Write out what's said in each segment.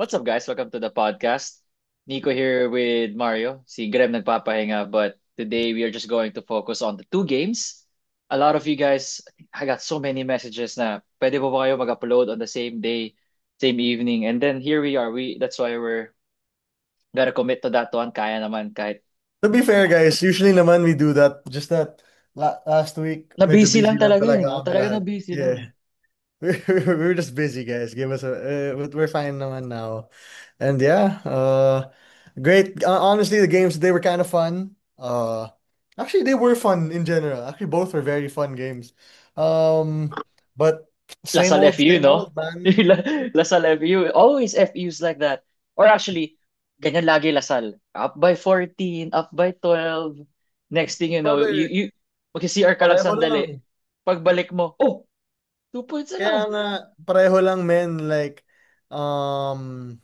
What's up, guys? Welcome to the podcast. Nico here with Mario. Si Graham nagpapahinga, but today we are just going to focus on the two games. A lot of you guys, I got so many messages na pwede po ba kayo mag-upload on the same day, same evening, and then here we are. That's why we're gotta commit to that one. Kaya naman kahit To be fair, guys, usually naman we do that. Just that last week, na medyo busy lang busy lang talaga eh, talaga no? kami Talaga na lahat. busy lang. Yeah. We're just busy, guys. Give us but we're fine naman now. And yeah, great. Honestly, the games they were kind of fun. Actually, they were fun in general. Actually, both were very fun games. But Lasal FU, same no? old, man. Lasal FU. Always FUs like that. Or actually, ganyan lagi Lasal. Up by 14, up by 12. Next thing you know, Brother, mag-CR ka lang pareho sandali. lang. Pagbalik mo, oh, 2 points na Kaya lang. nga, pareho lang, men. Like, um,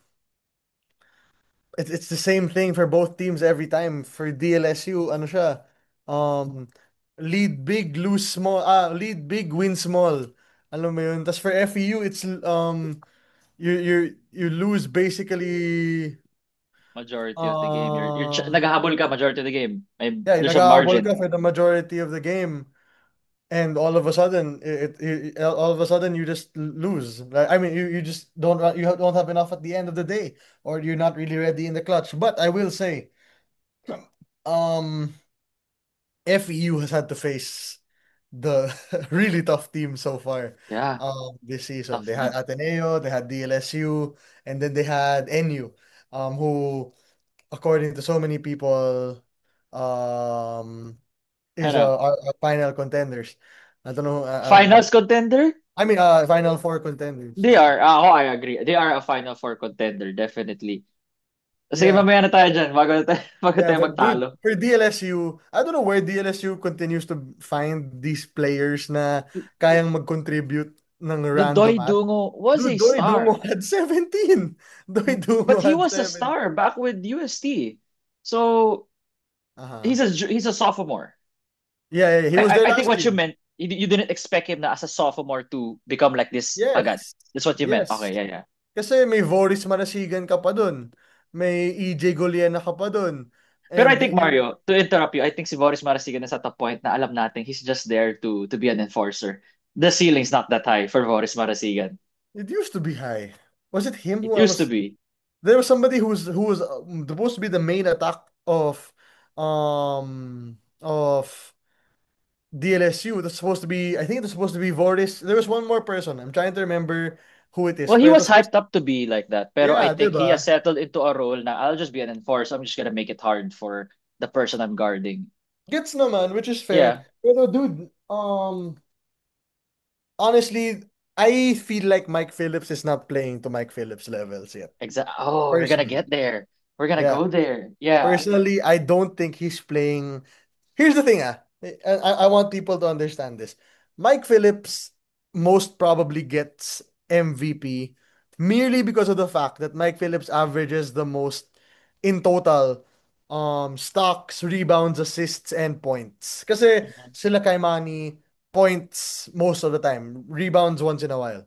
it's the same thing for both teams every time. For DLSU, ano siya? Um, lead big, lose small. Lead big, win small. Alam mo yun? Tapos for FEU, it's you lose basically Majority of the game. uh Naghahabol ka majority of the game. yeah, There's a nag-aabol margin. ka for the majority of the game. And all of a sudden, all of a sudden you just lose. Like, I mean, you just don't have enough at the end of the day, or you're not really ready in the clutch. But I will say, um, FEU has had to face the really tough team so far. Yeah, This season tough they had man. Ateneo, they had DLSU, and then they had NU, who, according to so many people, um, is Ano? our final contenders. I don't know. Finals contender? I mean, Final Four contenders. They are. Oh, I agree. They are a Final Four contender, definitely. Sige, Yeah, mamaya na tayo dyan. Bago yeah, tayo but dude, magtalo. for DLSU, I don't know where DLSU continues to find these players na kayang mag-contribute ng random Dudoy ass. Dungo was a Dude, Doy star, Dungo had 17. Doy but Dungo he had was a 7. star back with UST. So Uh-huh. he's a sophomore. Yeah, he was there I think last what you year. meant, you didn't expect him na as a sophomore to become like this agad. Yes. That's what you meant. Okay, Yes. yeah, yeah. Kasi may Voris Marasigan ka pa dun. May EJ Goliana ka pa dun. Pero I And think Mario, to interrupt you, I think si Boris Marasigan is at a point na alam natin he's just there to be an enforcer. The ceiling's not that high for Boris Marasigan. it used to be high. Was it him It who I used to was be. There was somebody who was supposed to be the main attack of DLSU. That's supposed to be, I think it was supposed to be Voris. There was one more person. I'm trying to remember who it is. Well, he But it was was supposed hyped up to be like that. Pero I Yeah, think he has diba? settled into a role na I'll just be an enforcer. I'm just gonna make it hard for the person I'm guarding. Gets naman, which is fair. Yeah, Pero dude, honestly, I feel like Mike Phillips is not playing to Mike Phillips levels yet. exactly. Oh, we're gonna Personally. get there. We're gonna Yeah. go there. Yeah. Personally, I don't think he's playing. Here's the thing, I want people to understand this. Mike Phillips most probably gets MVP merely because of the fact that Mike Phillips averages the most in total stocks, rebounds, assists, and points. Kasi Mhm. sila kay Manny, points most of the time, rebounds once in a while.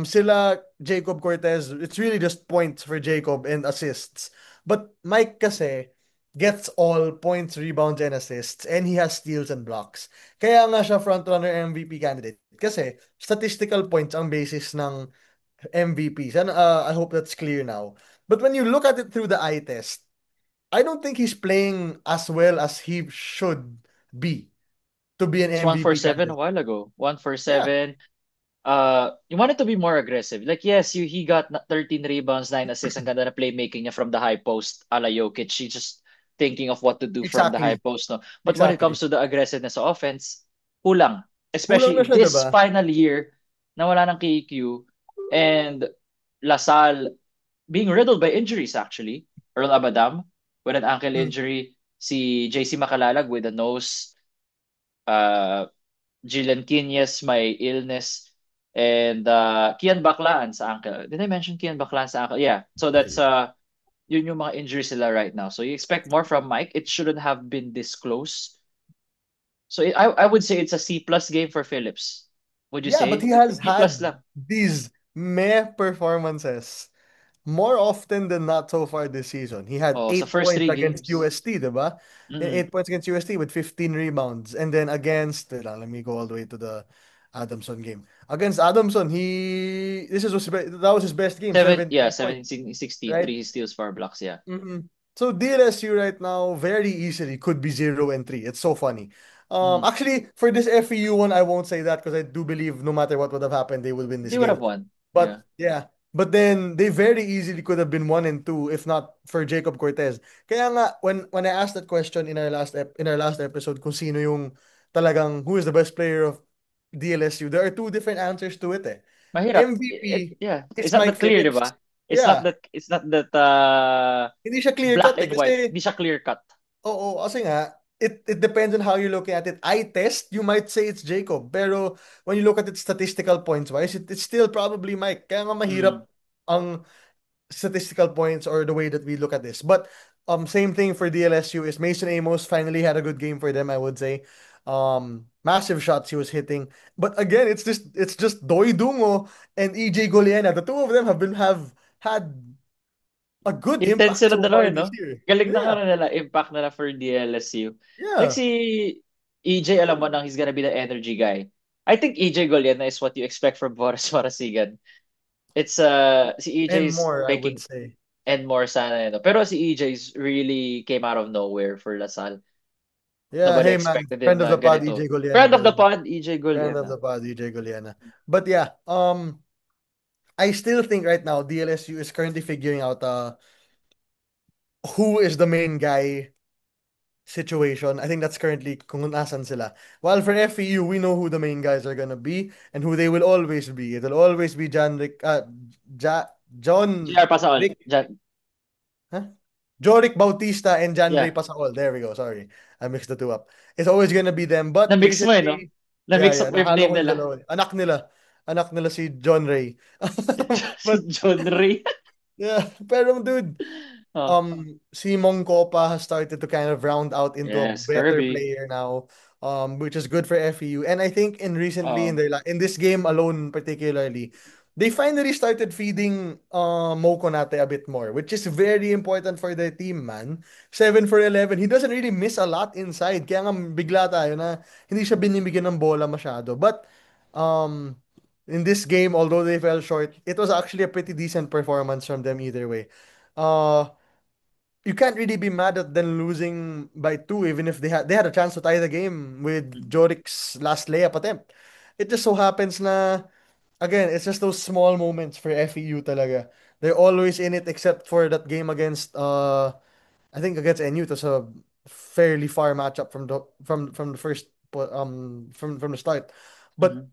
Sila Jacob Cortez, it's really just points for Jacob and assists. But Mike kasi gets all points, rebounds, and assists, and he has steals and blocks. Kaya nga siya frontrunner MVP candidate. Kasi statistical points ang basis ng MVPs. And I hope that's clear now. But when you look at it through the eye test, I don't think he's playing as well as he should be to be an It's one for MVP seven a candidate. while ago. One for Yeah, seven. You wanted to be more aggressive. Like, yes, he got 13 rebounds, 9 assists. Ang ganda na playmaking niya from the high post, a la Jokic. He's just thinking of what to do from the high exactly. post. No? But when it comes Exactly. to the aggressiveness of offense, kulang. Kulang na Especially siya, this diba? final year na wala ng KQ and Lasal being riddled by injuries, actually. Earl Abadam with an ankle Hmm. injury. Si JC Makalalag with a nose. Uh, Jillian Quinez may illness, and Kian Baclaan sa ankle. Did I mention Kian Baclaan sa ankle? Yeah. So Yeah, that's yeah. yun yung mga injuries sila right now. So you expect more from Mike. It shouldn't have been this close. So I would say it's a C plus game for Phillips. Would you Yeah, but he say? has B plus had lang. these meh performances. more often than not so far this season. He had Oh, sa 8 first points three against games. UST, diba? Mm. 8 points against UST with 15 rebounds. And then against, wait lang, let me go all the way to the Adamson game. Against Adamson, that was his best game, 17 points, 17, 16, right? three steals, 4 blocks. Yeah. Mhm. So DLSU right now very easily could be 0-3. It's so funny. Mm. Actually, for this FEU one, I won't say that because I do believe no matter what would have happened, they will win this They would have game. won. Yeah. But yeah, but then they very easily could have been 1-2 if not for Jacob Cortez. Kaya nga when I asked that question in our last episode kung sino yung talagang who is the best player of DLSU, there are two different answers to it eh. Mahirap. MVP Yeah. is It's not Mike that clear, di Phillips. ba? Yeah, It's not that hindi siya clear black cut eh and white. kasi Hindi siya clear cut. oo, kasi nga, it depends on how you look at it. Eye test, you might say it's Jacob. Pero when you look at it statistical points wise, it's still probably Mike. Kaya nga Mm. mahirap ang statistical points or the way that we look at this. But same thing for DLSU is Mason Amos finally had a good game for them, I would say. Massive shots he was hitting. But again, it's just Doi Dungo and EJ Goliana. The two of them have had a good Intense impact sila so dalawa, far eh, this no? year. Galing ng Yeah. ano nila, impact nila for DLSU. Like Yeah. si EJ, alam mo nang he's gonna be the energy guy. I think EJ Goliana is what you expect from Boris Marasigan. It's si EJ And is more, I would making say. and more sana no. Pero si EJ is really came out of nowhere for Lasal. Yeah, Nobody hey man, expected him friend of na the pod, EJ ganito. Goliana, Friend by of the the way. pod, EJ Friend of Goliana. the pod, EJ Goliana. But yeah, I still think right now DLSU is currently figuring out who is the main guy situation. I think that's currently kung nasan sila. While for FEU, we know who the main guys are gonna be and who they will always be. It'll always be John JR Pasaol. Rick, huh? Joric Bautista and John Ray Yeah. Pascual. There we go. Sorry. I mixed the two up. It's always gonna be them. But Na-mix mo, eh, no? recently, yeah, Na-mix yeah. up mo yung Nahalo name ko yung nila. dalawa. Anak nila. Anak nila si John Ray. Si But John Ray. yeah, pero dude, Oh. si Mong Copa has started to kind of round out into a Yes, better Kirby. player now, which is good for FEU. And I think Oh. in this game alone particularly, they finally started feeding Mo Konate a bit more, which is very important for their team, man. 7 for 11. He doesn't really miss a lot inside. Kaya nga bigla tayo na hindi siya binibigyan ng bola masyado. But um in this game, although they fell short, it was actually a pretty decent performance from them either way. Uh, you can't really be mad at them losing by two, even if they had a chance to tie the game with Jorik's last layup attempt. It just so happens na again, it's just those small moments for FEU talaga. They're always in it except for that game against I think against NU. It was a fairly far matchup from the first from the start. But Mhm.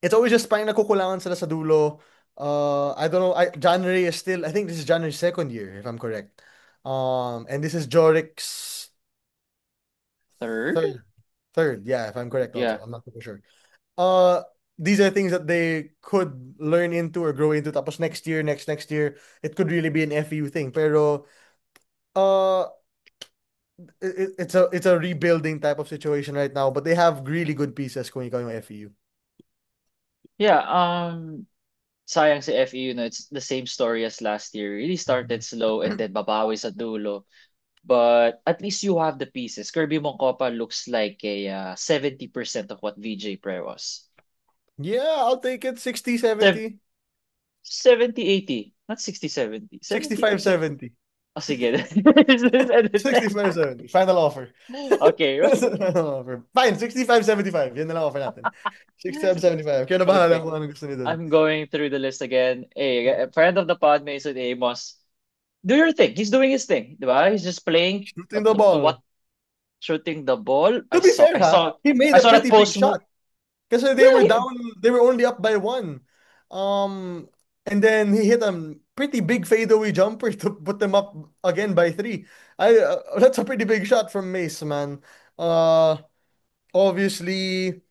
it's always just parang nakukulangan sila sa dulo. I don't know. January is still, I think this is January's second year, if I'm correct. And this is Jorik's Third? third. Third, yeah, if I'm correct also. Yeah. I'm not super sure. Uh, these are things that they could learn into or grow into. Tapos next year, next year, it could really be an FU thing. Pero, uh, it's a rebuilding type of situation right now. But they have really good pieces kung ikaw yung FEU. Yeah, sayang si FEU, no, it's the same story as last year. Really started slow and then babawi sa dulo. But at least you have the pieces. Kirby Moncopa looks like a 70% of what VJ Pre was. Yeah, I'll take it. 60, Sev- 70. 70-80. Not 60-70. 65, 70-80. 70. Oh, sige. 65, 70. Final offer. Okay. Final offer. Fine, 65, 75. Yan na lang offer natin. 65, 75. Kaya na bahala Okay. kung ano gusto niyo dun. I'm going through the list again. Hey, a friend of the pod, Mason Amos. Do your thing. He's doing his thing, di ba? He's just playing Shooting the ball. what shooting the ball. To be fair, he made I a saw that pretty big post move. shot. Kasi they Yeah, were down, they were only up by one. Um, and then he hit a pretty big fadeaway jumper to put them up again by three. That's a pretty big shot from Mace, man. Uh, obviously,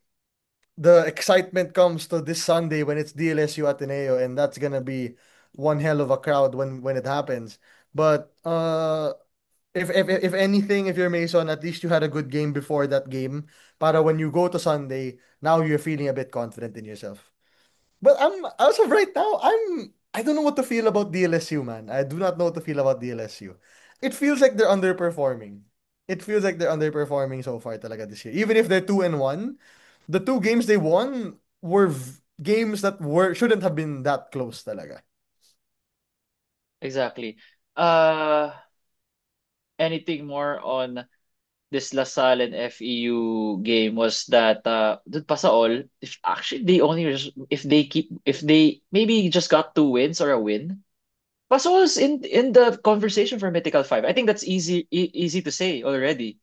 the excitement comes to this Sunday when it's DLSU Ateneo, and that's gonna be one hell of a crowd when it happens. But if anything, if you're Mason, at least you had a good game before that game. Para when you go to Sunday, now you're feeling a bit confident in yourself. But I'm as of right now, I don't know what to feel about DLSU, man. I do not know what to feel about DLSU. It feels like they're underperforming. It feels like they're underperforming so far talaga this year. Even if they're 2-1, the two games they won were games that were shouldn't have been that close talaga. Exactly. Uh, Anything more on this LaSalle and FEU game was that dun pa sa all, if actually they only if they maybe just got 2 wins or a win, Pasol's in the conversation for Mythical 5. I think that's easy to say already.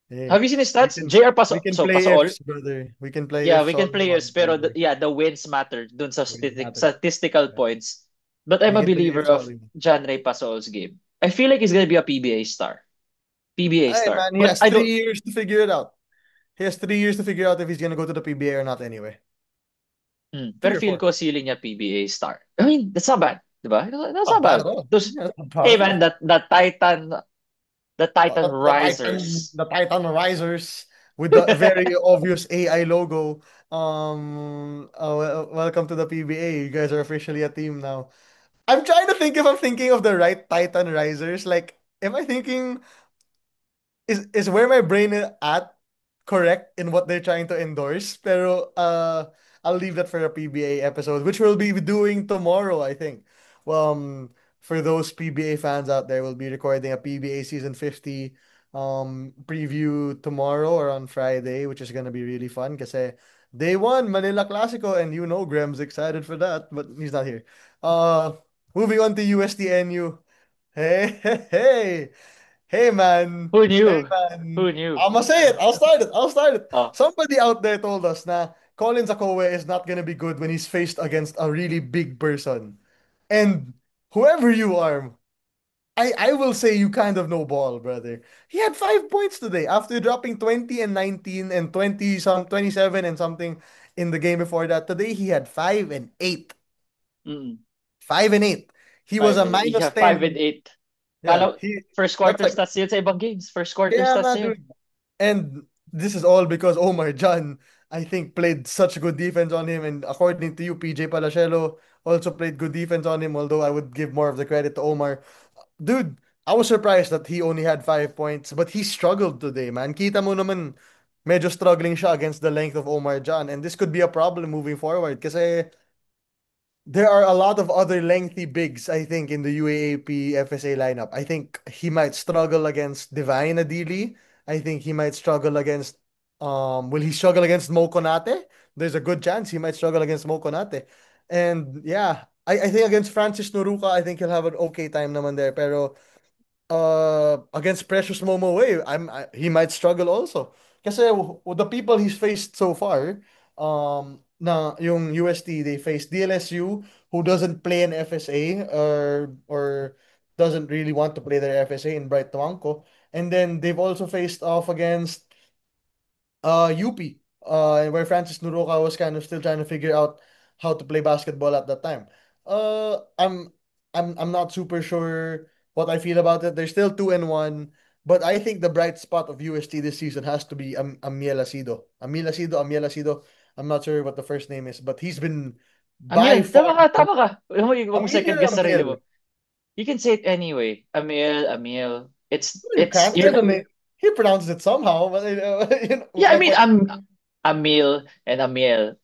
Hey, Have you seen his we stats? can JR we Paso can so play Pasol, ifs, brother. We can play yeah, ifs we all can we play want, us, pero brother. yeah, the wins matter dun sa Wins matter. statistical Yeah. points. But I'm We a can play believer ifs all of we want. John Ray Pasol's game. I feel like he's gonna be a PBA star. PBA Hey, star. man, he But has I three don't years to figure it out. He has 3 years to figure out if he's gonna go to the PBA or not anyway. Three pero or feel four. ko ceiling niya PBA star. I mean, that's not bad, 'di ba? That's Not not bad bad. at all. Those Yeah, not bad Hey at man, all. the Titan Risers. The Titan Risers with the very obvious AI logo. Welcome to the PBA. You guys are officially a team now. I'm trying to think if I'm thinking of the right Titan Risers. Like, am I thinking is where my brain is at correct in what they're trying to endorse? Pero I'll leave that for a PBA episode, which we'll be doing tomorrow, I think. Well, for those PBA fans out there, we'll be recording a PBA season 50 preview tomorrow or on Friday, which is gonna be really fun kasi day one Manila Clasico, and you know Graham's excited for that, but he's not here. Uh Moving on to USTNU. Hey, hey, hey. Hey man, Who hey knew? man. Who knew? I'ma say it. I'll start it. I'll start it. Oh, Somebody out there told us na Colin Zakowe is not gonna be good when he's faced against a really big person. And whoever you are, I will say you kind of know ball, brother. He had 5 points today after dropping 20 and 19 and 27 and something in the game before that. Today he had 5 and 8. mm, 5 and 8. He was a you minus have 5 and 10. 8. Yeah, Kala, he first that's quarter like stats yun sa ibang games. First quarter yeah, stats man, na yun. dude. And this is all because Omar Jan, I think, played such good defense on him. And according to you, PJ Palacelo also played good defense on him, although I would give more of the credit to Omar. Dude, I was surprised that he only had 5 points, but he struggled today, man. Kita mo naman, medyo struggling siya against the length of Omar Jan. And this could be a problem moving forward kasi there are a lot of other lengthy bigs, I think, in the UAAP FSA lineup. I think he might struggle against Divine Adili. I think he might struggle against will he struggle against Mo Konate? There's a good chance he might struggle against Mo Konate. And yeah, I think against Francis Noruka, I think he'll have an okay time naman there. Pero against Precious Momo Way, he might struggle also. Kasi the people he's faced so far, na yung UST, they faced DLSU, who doesn't play an FSA or doesn't really want to play their FSA in Bright Tuangco. And then they've also faced off against UP, where Francis Nuroka was kind of still trying to figure out how to play basketball at that time. Uh, I'm I'm not super sure what I feel about it. They're still 2-1, but I think the bright spot of UST this season has to be Amiel Acido. Amiel Acido. I'm not sure what the first name is, but he's been by Amiel, far tama ka. Huwag mo Amiel second or guess sarili Amiel. mo. You can say it anyway. Amiel. You It's can't. you're He pronounces it somehow, but Yeah, I my mean, point. Amil and Amiel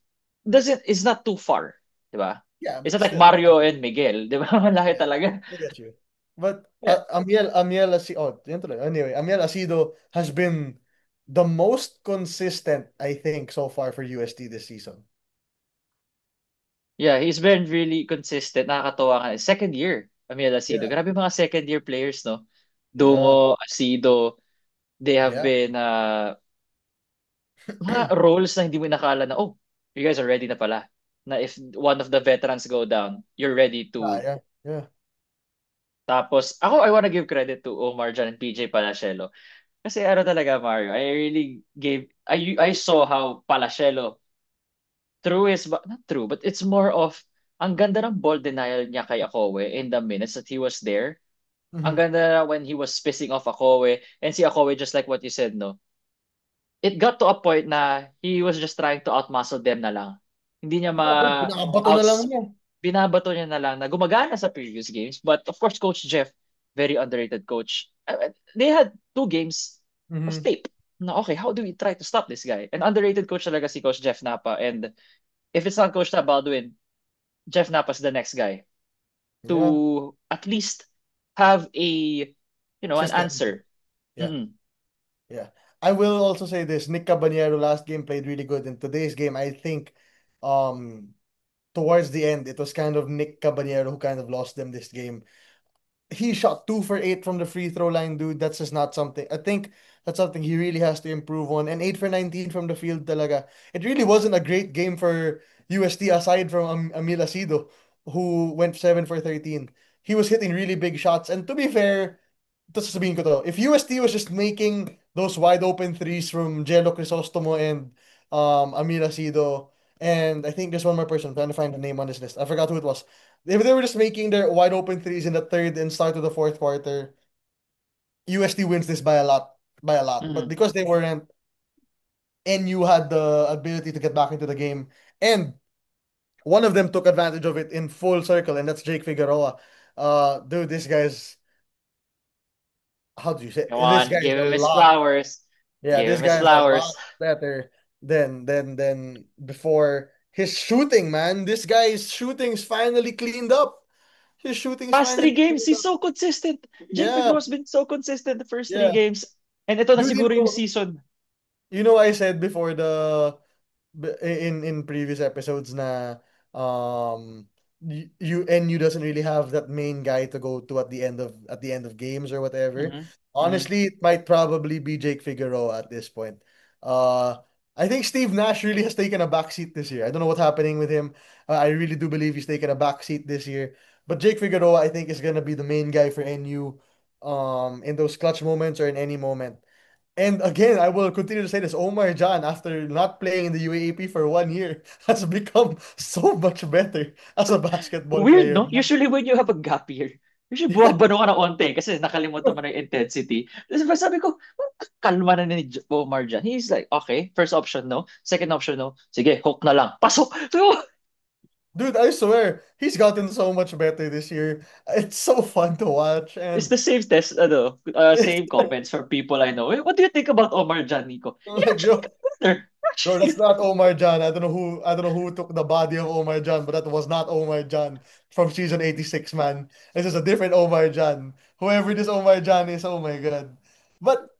doesn't it's not too far, 'di ba? Yeah, It's but not like still. Mario and Miguel, 'di ba? Malaki Yeah, talaga. I get you. But Yeah. Amiel Asido, oh, yun tuloy. Anyway, Amiel Asido has been the most consistent, I think, so far for UST this season. Yeah, he's been really consistent. Nakakatuwa nga. Second year, Amiel Acido. Yeah, Grabe mga second year players, no? yeah, Dungo, Acido, they have yeah. been mga roles na hindi mo inakala na, oh, you guys are ready na pala. Na if one of the veterans go down, you're ready Yeah, to. yeah, yeah. Tapos, ako, I wanna give credit to Omar Jan and PJ Palacielo. Kasi ano talaga, Mario, I saw how Palacielo, not true, but it's more of, ang ganda ng ball denial niya kay Akowe in the minutes that he was there. Ang Mhm. ganda when he was pissing off Akowe, and si Akowe, just like what you said, no? It got to a point na he was just trying to outmuscle them na lang. Hindi niya Yeah, bro, pinakabato na lang outs niya. binabato niya na lang na gumagana sa previous games. But of course, Coach Jeff, very underrated coach. They had two games of Mhm. tape. Na okay, how do we try to stop this guy? An underrated coach talaga si Coach Jeff Napa. And if it's not Coach Baldwin, Jeff Napa's the next guy Yeah, to at least have a an system. answer. Yeah, Mm-mm. yeah. I will also say this: Nick Cabanero last game played really good. In today's game, I think, um, towards the end, it was kind of Nick Cabanero who kind of lost them this game. He shot 2 for 8 from the free throw line, dude. That's just not something. I think that's something he really has to improve on. And 8 for 19 from the field, talaga. It really wasn't a great game for UST aside from Amil Asido, who went 7 for 13. He was hitting really big shots. And to be fair, ito sasabihin ko to, if UST was just making those wide open threes from Jello Crisostomo and Amil Asido, and I think there's one more person, I'm trying to find the name on this list. I forgot who it was. If they were just making their wide open threes in the third and start of the fourth quarter, UST wins this by a lot, by a lot. But Mm-hmm. because they weren't, NU had the ability to get back into the game, and one of them took advantage of it in full circle, and that's Jake Figueroa. Dude, this guy's how do you say? Come This on, guy's give a him his lot. flowers. Yeah, Give this him his guy's a lot flowers. better than before. His shooting, man. This guy's shooting's finally cleaned up. His shooting's Past three finally games, cleaned he's up. so consistent. Jake Yeah, Figueroa has been so consistent the first three yeah. games. And ito na Dude, siguro yung season. I said before in previous episodes na you NU doesn't really have that main guy to go to at the end of games or whatever. Mm-hmm. Mm-hmm. Honestly, it might probably be Jake Figueroa at this point. Uh I think Steve Nash really has taken a backseat this year. I don't know what's happening with him. I really do believe he's taken a backseat this year. But Jake Figueroa, I think, is gonna be the main guy for NU in those clutch moments or in any moment. And again, I will continue to say this. Omar Jan, after not playing in the UAAP for 1 year, has become so much better as a basketball Weird, player, no? man. Usually when you have a gap year, usually Yeah. buwabano ka na onte kasi nakalimutan mo na yung intensity. Tapos sabi ko, kalma na ni Omar dyan. He's like, okay, first option, no. Second option, no. Sige, hook na lang. Pasok! Dude, I swear, he's gotten so much better this year. It's so fun to watch. It's And the same test, it's same comments from people I know. What do you think about Omar Jan, Nico? He like, actually bro, got better. bro, that's not Omar Jan. I don't know who took the body of Omar Jan, but that was not Omar Jan from season 86, man. This is a different Omar Jan. Whoever this Omar Jan is, oh my god. But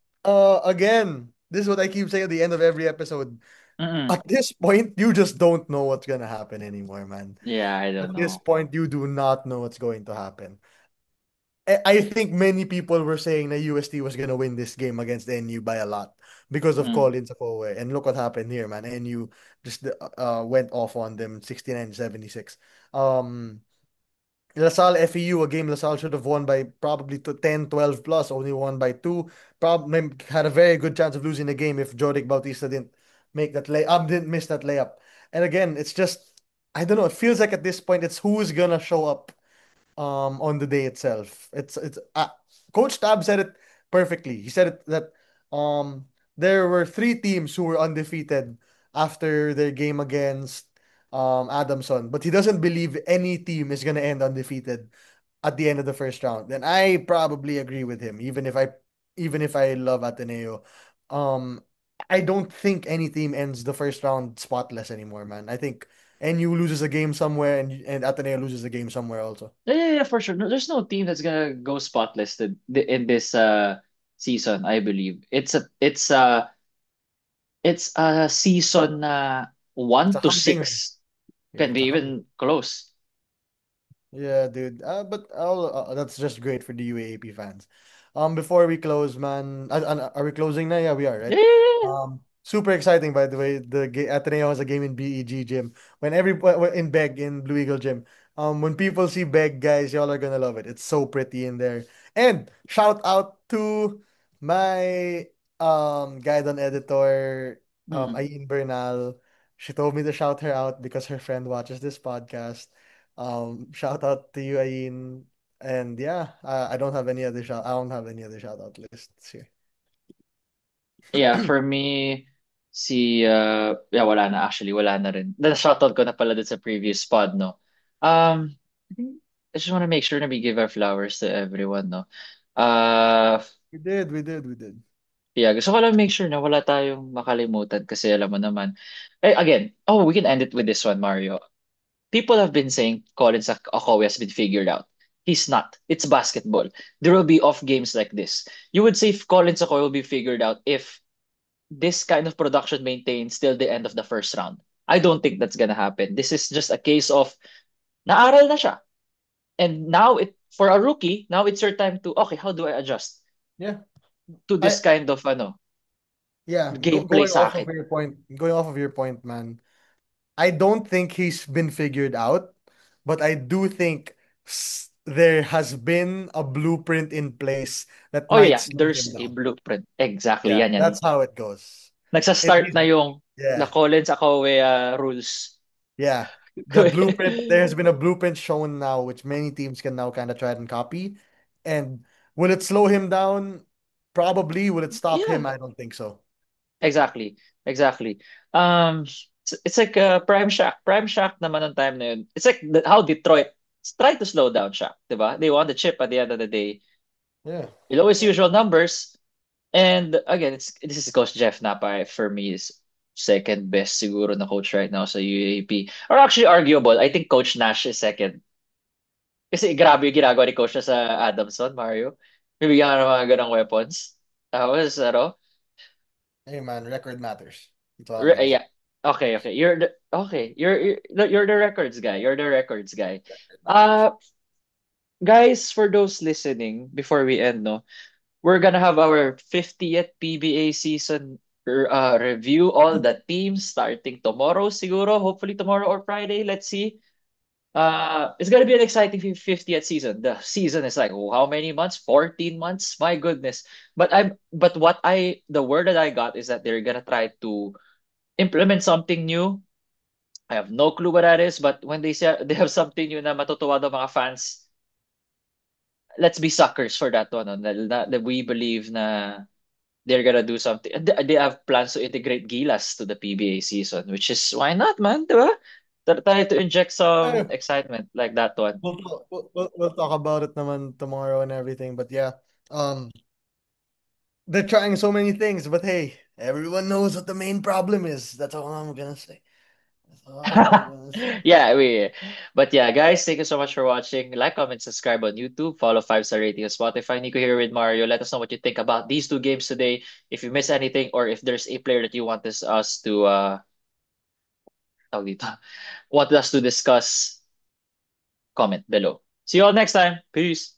again, this is what I keep saying at the end of every episode. Mm-mm. At this point, you just don't know what's gonna happen anymore, man. Yeah, I don't At this know. point, you do not know what's going to happen. I think many people were saying that UST was gonna win this game against NU by a lot because of Mm. Collins Akowe. And look what happened here, man. NU just went off on them 69-76. Um, LaSalle FEU, a game LaSalle should have won by probably to 10, 12 plus, only won by two. Probably had a very good chance of losing the game if Jodic Bautista didn't miss that layup. And again, it's just, I don't know, it feels like at this point, it's who's gonna show up on the day itself. It's Coach Tab said it perfectly. He said it that um there were three teams who were undefeated after their game against Adamson, but he doesn't believe any team is gonna end undefeated at the end of the first round. And I probably agree with him, even if I love Ateneo. Um I don't think any team ends the first round spotless anymore, man. I think NU loses a game somewhere and Ateneo loses a game somewhere also. Yeah, for sure. No, there's no team that's gonna go spotless in this season, I believe. It's a season It's one a to hunting race. six Yeah, can it's be a hunting. even close. Yeah, dude. That's just great for the UAAP fans. Before we close, man, are we closing now? Yeah, we are, right? Yeah. Super exciting, by the way. Ateneo has a game in BEG gym. In Beg in Blue Eagle gym. When people see Beg, guys, y'all are gonna love it. It's so pretty in there. And shout out to my guide on editor, Mm. Ayin Bernal. She told me to shout her out because her friend watches this podcast. Shout out to you, Ayin. And yeah, I don't have any other shout out lists here. Yeah, for me, yeah, wala na actually, wala na rin. Na shoutout ko na pala dun sa previous pod, no. I think I just want to make sure that we give our flowers to everyone, no? Uh, We did. yeah, gusto ko lang make sure na wala tayong makalimutan kasi alam mo naman. Again, oh, we can end it with this one, Mario. People have been saying Collins Okoye has been figured out. He's not. It's basketball. There will be off games like this. You would say if Collins Okoye will be figured out if this kind of production maintains till the end of the first round. I don't think that's gonna happen. This is just a case of naaral na siya. And now it for a rookie, now it's your time to okay, how do I adjust Yeah. to I this kind of yeah, gameplay sa akin? going off of your point, man. I don't think he's been figured out, but I do think there has been a blueprint in place that Oh might yeah, slow him there's a down. blueprint. Exactly, Yeah, yan. that's how it goes. If Nagsa-start he's na yung the yeah, Collins Okoye rules. yeah. The blueprint, there has been a blueprint shown now, which many teams can now kind of try and copy. And will it slow him down? Probably. Will it stop Yeah, him? I don't think so. exactly. Exactly. It's like Prime Shack. Prime Shack naman ng time na yun. It's like how Detroit tried to slow down Shack, 'di ba? They won the chip at the end of the day. Yeah. Below his Yeah. usual numbers. And again, this is Coach Jeff Napa for me is second best siguro na coach right now sa UAP. Or actually arguable. I think Coach Nash is second. Kasi grabe yung ginagawa ni Coach na sa Adamson, Mario. Bibigyan ka ng mga ganong weapons. Tapos, Hey man, record matters. That's all I'm gonna say. Yeah. Okay. You're the records guy. You're the records guy. Record matters. Uh guys, for those listening, before we end, no, we're gonna have our 50th PBA season review all the teams starting tomorrow, siguro, hopefully tomorrow or Friday. Let's see. It's gonna be an exciting 50th season. The season is like oh, how many months? 14 months. My goodness. But the word that I got is that they're gonna try to implement something new. I have no clue what that is, but when they say they have something new na matutuwa daw mga fans, let's be suckers for that one. No? That we believe na they're gonna do something. And they have plans to integrate Gilas to the PBA season, which is why not, man, diba? Try to inject some Eh, excitement like that one. we'll talk about it naman tomorrow and everything. But yeah, um, they're trying so many things. But hey, everyone knows what the main problem is. That's all I'm gonna say. That's all I'm gonna say. Yeah, but yeah, guys, thank you so much for watching. Like, comment, subscribe on YouTube, follow 5-star rating on Spotify. Nico here with Mario. Let us know what you think about these two games today. If you miss anything, or if there's a player that you want us to tawag dito, want us to discuss, comment below. See you all next time. Peace.